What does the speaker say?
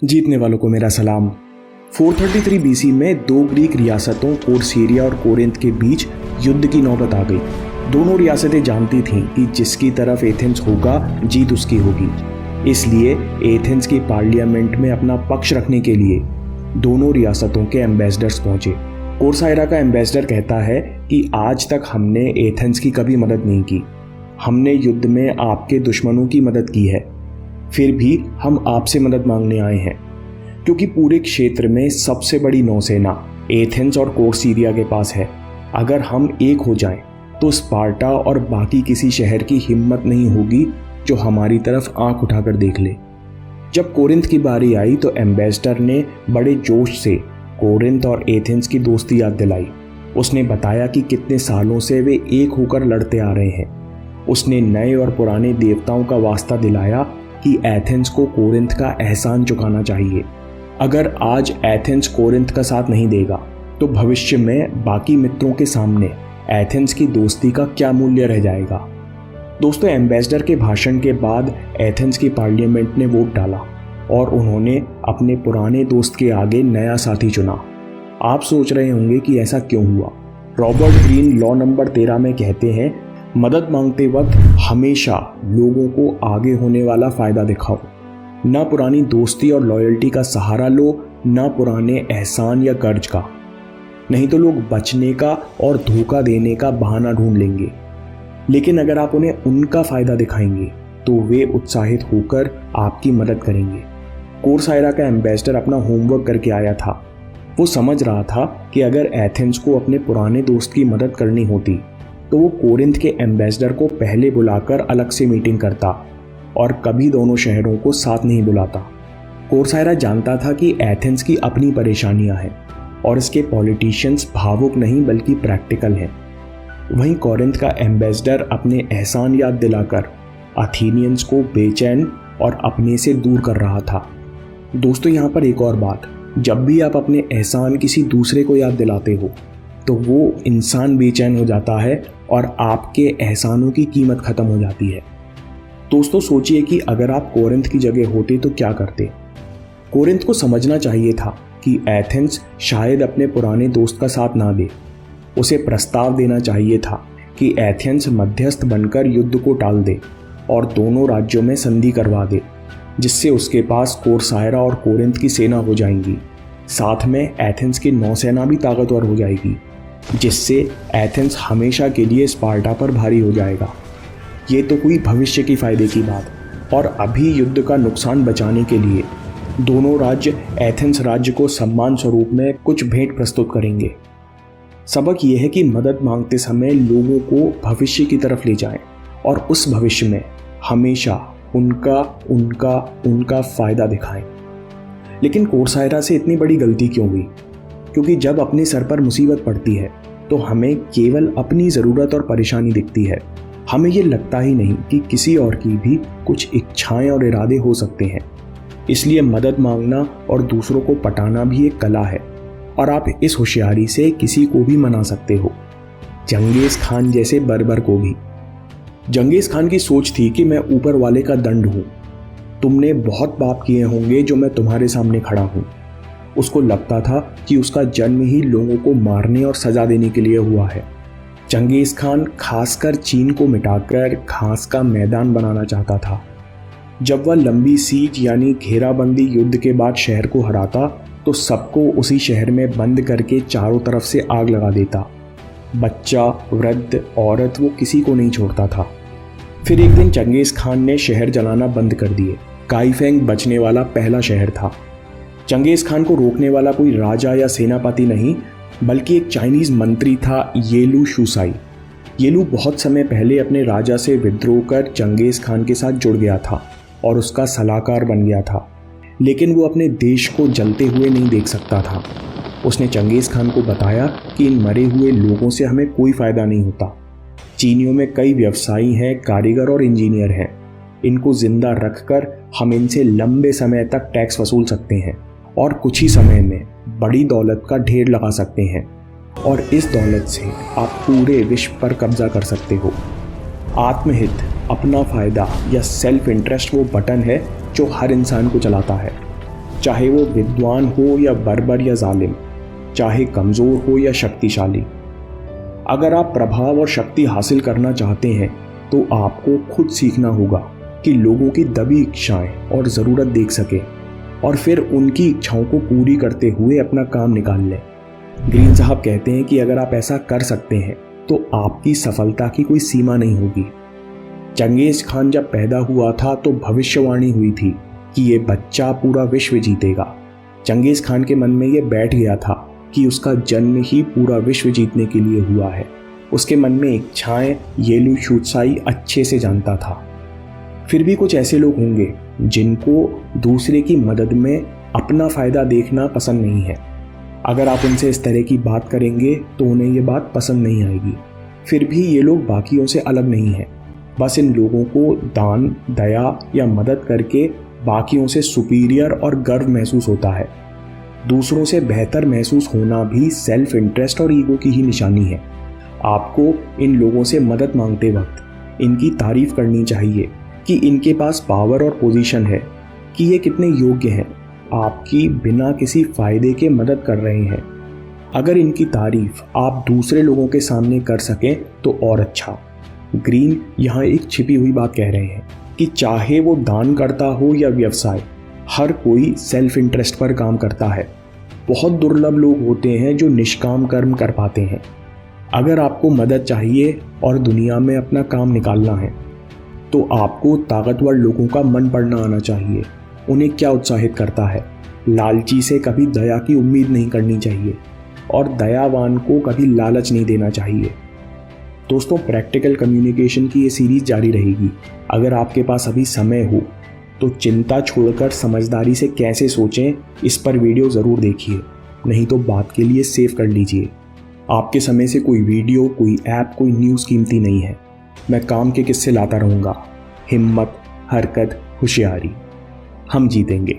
जीतने वालों को मेरा सलाम। 433 BC में दो ग्रीक रियासतों कोर्सेरिया और कोरिंथ के बीच युद्ध की नौबत आ गई। दोनों रियासतें जानती थीं कि जिसकी तरफ एथेंस होगा जीत उसकी होगी। इसलिए एथेंस की पार्लियामेंट में अपना पक्ष रखने के लिए दोनों रियासतों के एम्बेसडर्स पहुंचे। कोर्साइरा का एम्बेसडर कहता है कि आज तक हमने एथेंस की कभी मदद नहीं की। हमने युद्ध में आपके दुश्मनों की मदद की है, फिर भी हम आपसे मदद मांगने आए हैं, क्योंकि पूरे क्षेत्र में सबसे बड़ी नौसेना एथेंस और कोर्सेरिया के पास है। अगर हम एक हो जाएं, तो स्पार्टा और बाकी किसी शहर की हिम्मत नहीं होगी जो हमारी तरफ आंख उठाकर देख ले। जब कोरिंथ की बारी आई तो एम्बेसडर ने बड़े जोश से कोरिंथ और एथेंस की दोस्ती याद दिलाई। उसने बताया कि कितने सालों से वे एक होकर लड़ते आ रहे हैं। उसने नए और पुराने देवताओं का वास्ता दिलाया कि एथेंस को कोरिंथ का एहसान चुकाना चाहिए। अगर आज एथेंस कोरिंथ का साथ नहीं देगा तो भविष्य में बाकी मित्रों के सामने एथेंस की दोस्ती का क्या मूल्य रह जाएगा। दोस्तों, एम्बेसडर के भाषण के बाद एथेंस की पार्लियामेंट ने वोट डाला और उन्होंने अपने पुराने दोस्त के आगे नया साथी चुना। आप सोच रहे होंगे कि ऐसा क्यों हुआ। रॉबर्ट ग्रीन लॉ नंबर 13 में कहते हैं, मदद मांगते वक्त हमेशा लोगों को आगे होने वाला फायदा दिखाओ। ना पुरानी दोस्ती और लॉयल्टी का सहारा लो, ना पुराने एहसान या कर्ज का। नहीं तो लोग बचने का और धोखा देने का बहाना ढूंढ लेंगे। लेकिन अगर आप उन्हें उनका फायदा दिखाएंगे तो वे उत्साहित होकर आपकी मदद करेंगे। कोर्साइरा का एम्बेसडर अपना होमवर्क करके आया था। वो समझ रहा था कि अगर एथेंस को अपने पुराने दोस्त की मदद करनी होती तो वो कोरिंथ के एम्बेसडर को पहले बुलाकर अलग से मीटिंग करता और कभी दोनों शहरों को साथ नहीं बुलाता। कोर्साइरा जानता था कि एथेंस की अपनी परेशानियां हैं और इसके पॉलिटिशियंस भावुक नहीं बल्कि प्रैक्टिकल हैं। वहीं कोरिंथ का एम्बेसडर अपने एहसान याद दिलाकर अथेनियंस को बेचैन और अपने से दूर कर रहा था। दोस्तों, यहाँ पर एक और बात, जब भी आप अपने एहसान किसी दूसरे को याद दिलाते हो तो वो इंसान बेचैन हो जाता है और आपके एहसानों की कीमत खत्म हो जाती है। दोस्तों, सोचिए कि अगर आप कोरिंथ की जगह होते तो क्या करते। कोरिंथ को समझना चाहिए था कि एथेंस शायद अपने पुराने दोस्त का साथ ना दे। उसे प्रस्ताव देना चाहिए था कि एथेंस मध्यस्थ बनकर युद्ध को टाल दे और दोनों राज्यों में संधि करवा दे, जिससे उसके पास कोर्साइरा और कोरिंथ की सेना हो जाएंगी। साथ में एथेंस की नौसेना भी ताकतवर हो जाएगी, जिससे एथेंस हमेशा के लिए स्पार्टा पर भारी हो जाएगा। ये तो हुई भविष्य की फायदे की बात। और अभी युद्ध का नुकसान बचाने के लिए दोनों राज्य एथेंस राज्य को सम्मान स्वरूप में कुछ भेंट प्रस्तुत करेंगे। सबक यह है कि मदद मांगते समय लोगों को भविष्य की तरफ ले जाएं और उस भविष्य में हमेशा उनका फायदा दिखाएं। लेकिन कोर्साइरा से इतनी बड़ी गलती क्यों हुई? क्योंकि जब अपने सर पर मुसीबत पड़ती है तो हमें केवल अपनी ज़रूरत और परेशानी दिखती है। हमें ये लगता ही नहीं कि किसी और की भी कुछ इच्छाएं और इरादे हो सकते हैं। इसलिए मदद मांगना और दूसरों को पटाना भी एक कला है और आप इस होशियारी से किसी को भी मना सकते हो, चंगेज़ खान जैसे बर्बर को भी। चंगेज़ खान की सोच थी कि मैं ऊपर वाले का दंड हूँ, तुमने बहुत पाप किए होंगे जो मैं तुम्हारे सामने खड़ा हूँ। उसको लगता था कि उसका जन्म ही लोगों को मारने और सजा देने के लिए हुआ है। चंगेज़ खान खासकर चीन को मिटाकर घास का मैदान बनाना चाहता था। जब वह लंबी सीज यानी घेराबंदी युद्ध के बाद शहर को हराता तो सबको उसी शहर में बंद करके चारों तरफ से आग लगा देता। बच्चा, वृद्ध, औरत, वो किसी को नहीं छोड़ता था। फिर एक दिन चंगेज़ खान ने शहर जलाना बंद कर दिए। काइफेंग बचने वाला पहला शहर था। चंगेज़ खान को रोकने वाला कोई राजा या सेनापति नहीं बल्कि एक चाइनीज़ मंत्री था, येलू शूसाई। येलू बहुत समय पहले अपने राजा से विद्रोह कर चंगेज़ खान के साथ जुड़ गया था और उसका सलाहकार बन गया था। लेकिन वो अपने देश को जलते हुए नहीं देख सकता था। उसने चंगेज़ खान को बताया कि इन मरे हुए लोगों से हमें कोई फ़ायदा नहीं होता। चीनियों में कई व्यवसायी हैं, कारीगर और इंजीनियर हैं। इनको जिंदा रखकर हम इनसे लंबे समय तक टैक्स वसूल सकते हैं और कुछ ही समय में बड़ी दौलत का ढेर लगा सकते हैं और इस दौलत से आप पूरे विश्व पर कब्जा कर सकते हो। आत्महित अपना फ़ायदा या सेल्फ इंटरेस्ट वो बटन है जो हर इंसान को चलाता है, चाहे वो विद्वान हो या बर्बर या जालिम, चाहे कमज़ोर हो या शक्तिशाली। अगर आप प्रभाव और शक्ति हासिल करना चाहते हैं तो आपको खुद सीखना होगा कि लोगों की दबी इच्छाएं और ज़रूरत देख सके और फिर उनकी इच्छाओं को पूरी करते हुए अपना काम निकाल लें। ग्रीन साहब कहते हैं कि अगर आप ऐसा कर सकते हैं तो आपकी सफलता की कोई सीमा नहीं होगी। चंगेज़ खान जब पैदा हुआ था तो भविष्यवाणी हुई थी कि ये बच्चा पूरा विश्व जीतेगा। चंगेज़ खान के मन में ये बैठ गया था कि उसका जन्म ही पूरा विश्व जीतने के लिए हुआ है। उसके मन में इच्छाएं ये लू शूत्साई अच्छे से जानता था। फिर भी कुछ ऐसे लोग होंगे जिनको दूसरे की मदद में अपना फ़ायदा देखना पसंद नहीं है। अगर आप उनसे इस तरह की बात करेंगे तो उन्हें ये बात पसंद नहीं आएगी। फिर भी ये लोग बाकियों से अलग नहीं हैं। बस इन लोगों को दान, दया या मदद करके बाकियों से सुपीरियर और गर्व महसूस होता है। दूसरों से बेहतर महसूस होना भी सेल्फ इंटरेस्ट और ईगो की ही निशानी है। आपको इन लोगों से मदद मांगते वक्त इनकी तारीफ करनी चाहिए कि इनके पास पावर और पोजीशन है, कि ये कितने योग्य हैं, आपकी बिना किसी फ़ायदे के मदद कर रहे हैं। अगर इनकी तारीफ आप दूसरे लोगों के सामने कर सकें तो और अच्छा। ग्रीन यहाँ एक छिपी हुई बात कह रहे हैं कि चाहे वो दान करता हो या व्यवसाय, हर कोई सेल्फ इंटरेस्ट पर काम करता है। बहुत दुर्लभ लोग होते हैं जो निष्काम कर्म कर पाते हैं। अगर आपको मदद चाहिए और दुनिया में अपना काम निकालना है तो आपको ताकतवर लोगों का मन पढ़ना आना चाहिए। उन्हें क्या उत्साहित करता है। लालची से कभी दया की उम्मीद नहीं करनी चाहिए और दयावान को कभी लालच नहीं देना चाहिए। दोस्तों, प्रैक्टिकल कम्युनिकेशन की ये सीरीज़ जारी रहेगी। अगर आपके पास अभी समय हो तो चिंता छोड़कर समझदारी से कैसे सोचें, इस पर वीडियो ज़रूर देखिए, नहीं तो बात के लिए सेव कर लीजिए। आपके समय से कोई वीडियो, कोई ऐप, कोई न्यूज़ कीमती नहीं है। मैं काम के किस्से लाता रहूँगा। हिम्मत, हरकत, होशियारी, हम जीतेंगे।